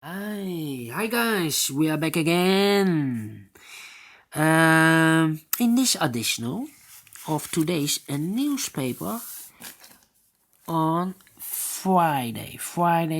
Hi guys, we are back again. In this additional of today's newspaper on Friday,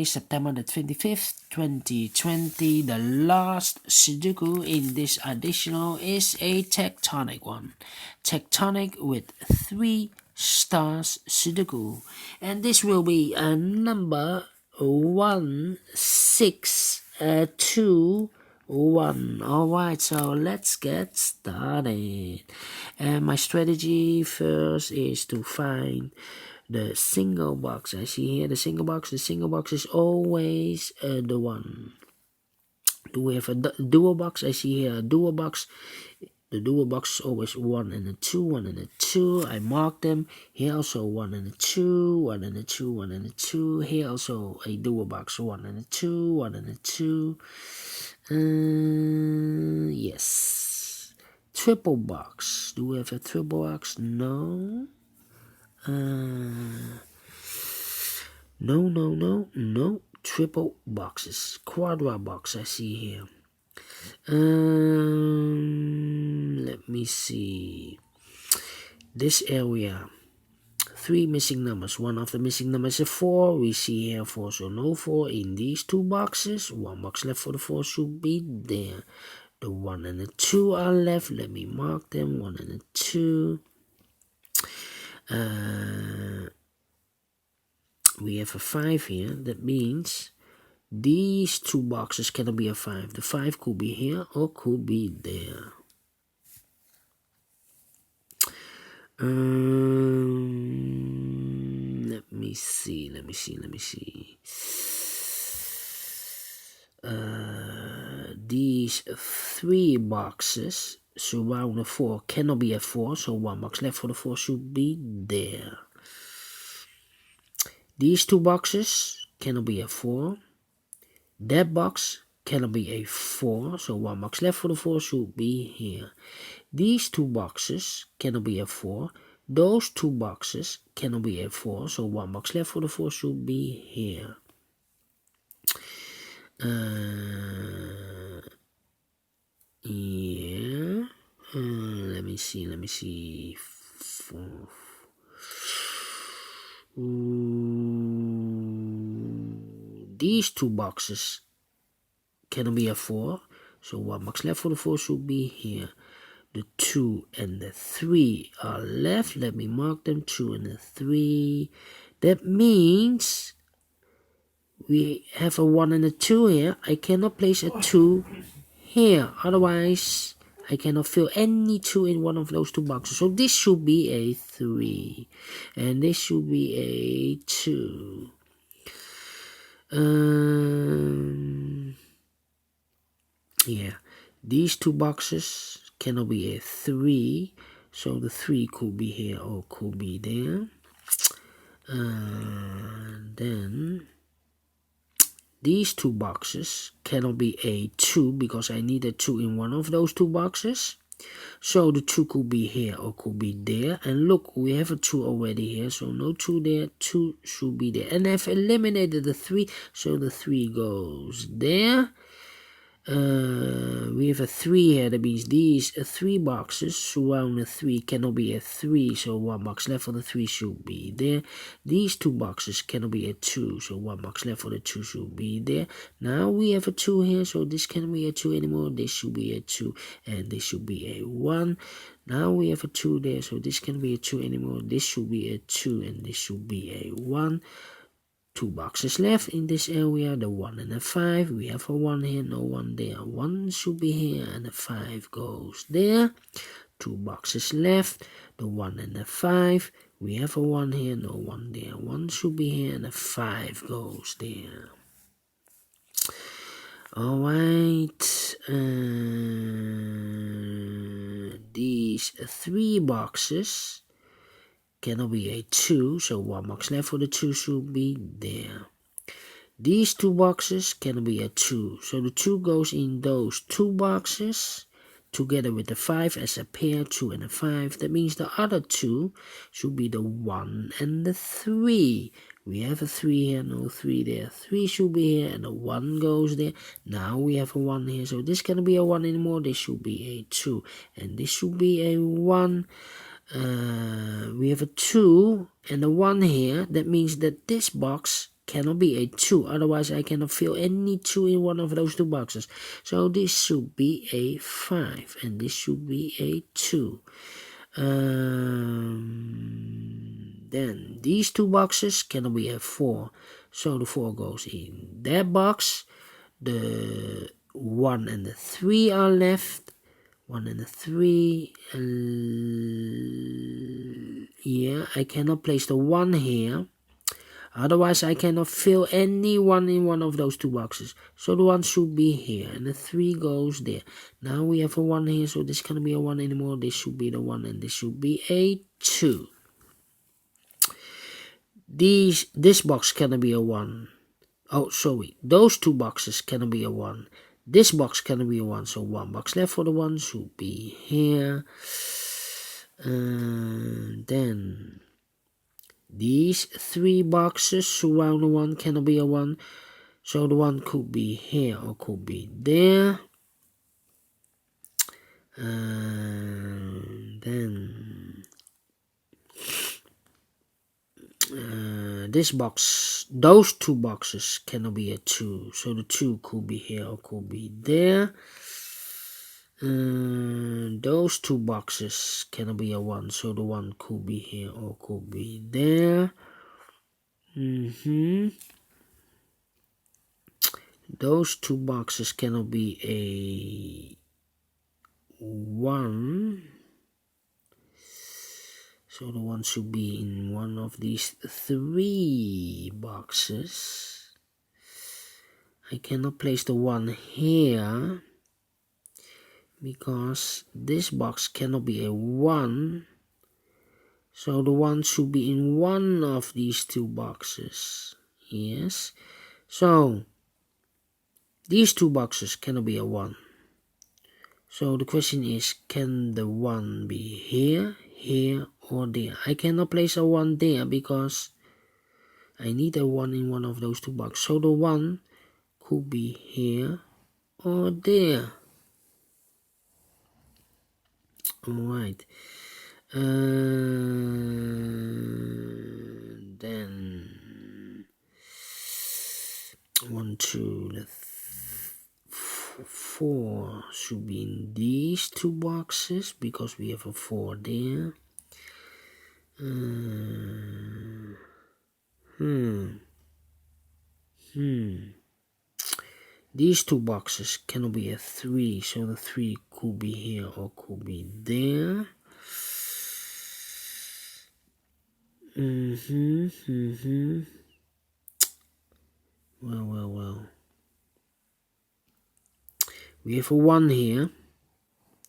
September the 25th, 2020, the last Sudoku in this additional is a Tectonic one. Tectonic with 3 stars Sudoku. And this will be a number 1621. Alright, so let's get started. And my strategy first is to find the single box. I see here the single box is always the one. Do we have a dual box? I see here a dual box. The dual box is always 1 and a 2, 1 and a 2. I mark them. Here also 1 and a 2, 1 and a 2, 1 and a 2. Here also a dual box, 1 and a 2, 1 and a 2. Yes. Triple box. Do we have a triple box? No. No. Triple boxes. Quadra box I see here. Let me see. This area. 3 missing numbers. One of the missing numbers is a 4. We see here 4, so no 4 in these 2 boxes. 1 box left for the 4 should be there. The 1 and the 2 are left. Let me mark them. 1 and the 2. We have a 5 here. That means these 2 boxes cannot be a 5. The 5 could be here or could be there. Let me see. These 3 boxes surround the 4 cannot be a 4, so 1 box left for the 4 should be there. These 2 boxes cannot be a 4. That box cannot be a 4, so 1 box left for the 4 should be here. These 2 boxes cannot be a 4. Those 2 boxes cannot be a 4, so 1 box left for the 4 should be here. Yeah. Let me see. 4. These 2 boxes cannot be a 4, so 1 box left for the 4 should be here. The 2 and the 3 are left. Let me mark them, 2 and the 3. That means we have a 1 and a 2 here. I cannot place a 2 here, otherwise I cannot fill any 2 in one of those 2 boxes. So this should be a 3, and this should be a 2. Yeah, these 2 boxes cannot be a 3, so the 3 could be here or could be there. Then these 2 boxes cannot be a 2 because I need a 2 in one of those 2 boxes. So the 2 could be here or could be there. And look, we have a 2 already here, so no 2 there. 2 should be there. And I've eliminated the 3, so the 3 goes there. We have a 3 here. That means these 3 boxes surround the 3 cannot be a 3, so 1 box left for the 3 should be there. These 2 boxes cannot be a 2, so 1 box left for the 2 should be there. Now we have a 2 here, so this cannot be a 2 anymore. This should be a 2, and this should be a 1. Now we have a 2 there, so this cannot be a 2 anymore. This should be a 2, and this should be a 1. 2 boxes left in this area, the 1 and the 5. We have a 1 here, no 1 there. 1 should be here, and the 5 goes there. 2 boxes left, the 1 and the 5. We have a 1 here, no 1 there. 1 should be here, and the 5 goes there. Alright, these 3 boxes cannot be a 2, so 1 box left for the 2 should be there. These 2 boxes cannot be a 2, so the 2 goes in those 2 boxes together with the 5 as a pair, 2 and a 5. That means the other 2 should be the 1 and the 3. We have a 3 here, no 3 there. 3 should be here, and a 1 goes there. Now we have a 1 here, so this cannot be a 1 anymore. This should be a 2, and this should be a 1. We have a 2 and a 1 here. That means that this box cannot be a 2. Otherwise, I cannot fill any 2 in one of those two boxes. So this should be a 5, and this should be a 2. Then these two boxes cannot be a 4, so the 4 goes in that box. The 1 and the 3 are left. 1 and the 3. Yeah, I cannot place the 1 here. Otherwise, I cannot fill any 1 in one of those two boxes. So the 1 should be here, and the 3 goes there. Now we have a 1 here, so this cannot be a 1 anymore. This should be the 1, and this should be a 2. This box cannot be a 1. Oh, sorry. Those two boxes cannot be a 1. This box cannot be a 1, so 1 box left for the 1 should be here. Then these 3 boxes surround the 1 cannot be a 1, so the 1 could be here or could be there. Then this box, those two boxes cannot be a 2, so the 2 could be here or could be there. Those two boxes cannot be a 1, so the 1 could be here or could be there. Those two boxes cannot be a 1, so the 1 should be in one of these 3 boxes. I cannot place the 1 here because this box cannot be a 1, so the 1 should be in one of these 2 boxes. Yes, so these 2 boxes cannot be a 1. So the question is, can the 1 be here, here, or there? I cannot place a 1 there because I need a 1 in one of those 2 boxes. So the 1 could be here or there. Alright. Then 1, 2, 4 should be in these 2 boxes because we have a 4 there. These 2 boxes cannot be a 3, so the 3 could be here or could be there. Well. We have a 1 here.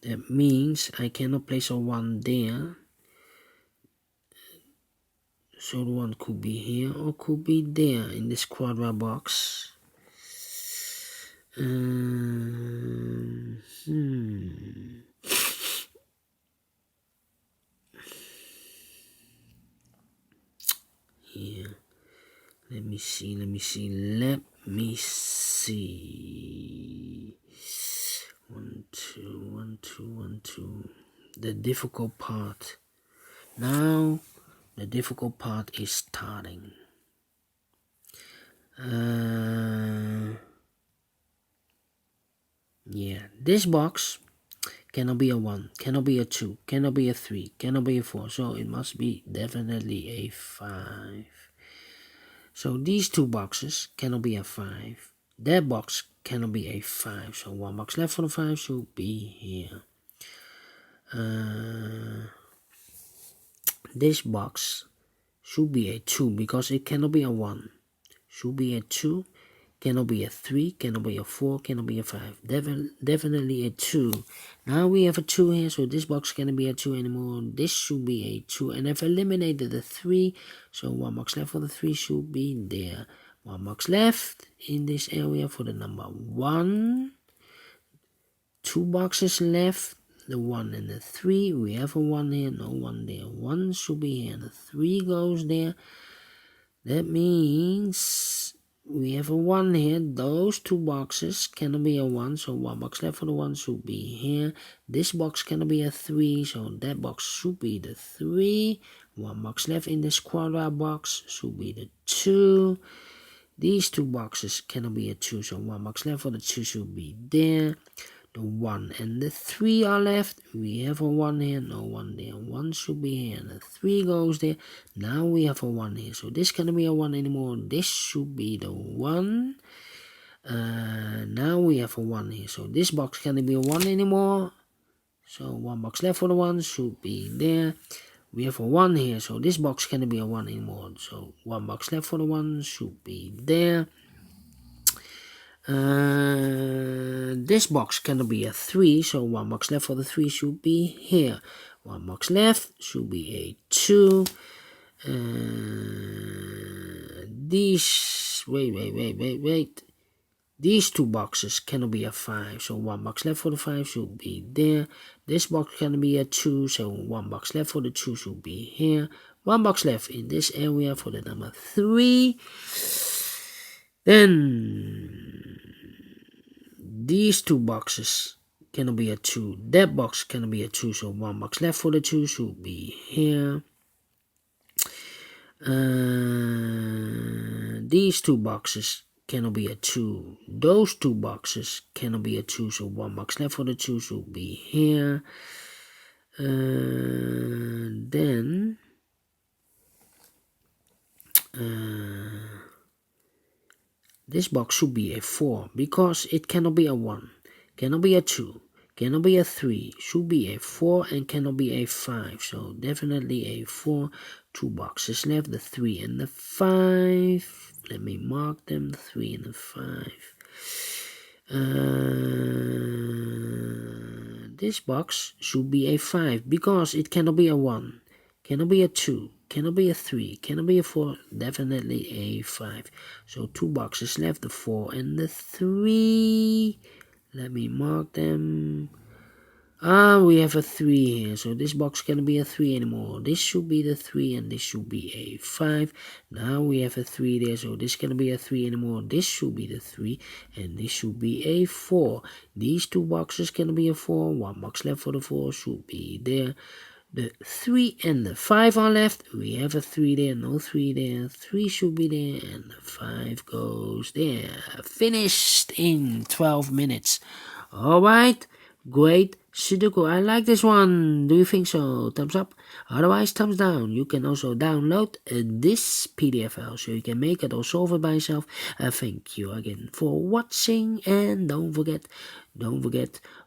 That means I cannot place a 1 there. So the 1 could be here or could be there in this quadra box. Here. Let me see. 1, 2. The difficult part. Now, the difficult part is starting. Yeah, this box cannot be a 1, cannot be a 2, cannot be a 3, cannot be a 4. So it must be definitely a 5. So these 2 boxes cannot be a 5. That box cannot be a 5. So 1 box left for the 5 should be here. This box should be a 2 because it cannot be a 1. Should be a 2. Cannot be a 3, cannot be a 4, cannot be a 5. Definitely a 2. Now we have a 2 here, so this box cannot be a 2 anymore. This should be a 2, and I've eliminated the 3, so 1 box left for the 3 should be there. 1 box left in this area for the number 1. 2 boxes left, the 1 and the 3. We have a 1 here, no 1 there. 1 should be here, the 3 goes there. That means we have a 1 here. Those 2 boxes cannot be a 1, so 1 box left for the 1 should be here. This box cannot be a 3, so that box should be the 3. 1 box left in this quadrat box should be the 2. These 2 boxes cannot be a 2, so 1 box left for the 2 should be there. The 1 and the 3 are left. We have a 1 here, no 1 there. 1 should be here, and the 3 goes there. Now we have a 1 here, so this cannot be a 1 anymore. This should be the 1. Now we have a 1 here, so this box cannot be a 1 anymore. So 1 box left for the 1 should be there. We have a 1 here, so this box cannot be a 1 anymore. So 1 box left for the 1 should be there. This box cannot be a 3, so 1 box left for the 3 should be here. 1 box left should be a 2. Wait. These 2 boxes cannot be a 5, so 1 box left for the 5 should be there. This box cannot be a 2, so 1 box left for the 2 should be here. 1 box left in this area for the number 3. Then these 2 boxes cannot be a 2. That box cannot be a 2, so 1 box left for the 2 should be here. These 2 boxes cannot be a 2. Those 2 boxes cannot be a 2, so 1 box left for the 2 should be here. Then this box should be a 4 because it cannot be a 1, cannot be a 2, cannot be a 3, should be a 4 and cannot be a 5. So definitely a 4. 2 boxes left, the 3 and the 5. Let me mark them, the 3 and the 5. This box should be a 5 because it cannot be a 1, cannot be a 2, cannot be a 3, cannot be a 4, definitely a 5. So 2 boxes left, the 4 and the 3. Let me mark them. We have a 3 here, so this box cannot be a 3 anymore. This should be the 3 and this should be a 5. Now we have a 3 there, so this cannot be a 3 anymore. This should be the 3 and this should be a 4. These 2 boxes cannot be a 4. 1 box left for the 4 should be there. The 3 and the 5 are left. We have a 3 there, no 3 there. 3 should be there and the 5 goes there. Finished in 12 minutes. Alright, great Sudoku. I like this one. Do you think so? Thumbs up. Otherwise, thumbs down. You can also download this PDF file so you can make it or solve it by yourself. Thank you again for watching, and don't forget,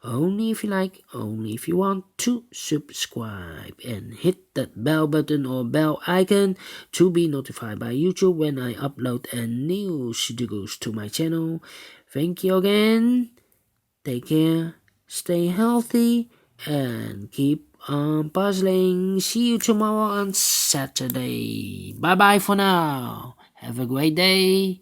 only if you like, only if you want to subscribe and hit that bell button or bell icon to be notified by YouTube when I upload a new Sudokus to my channel. Thank you again. Take care. Stay healthy and keep on puzzling. See you tomorrow on Saturday. Bye bye for now. Have a great day.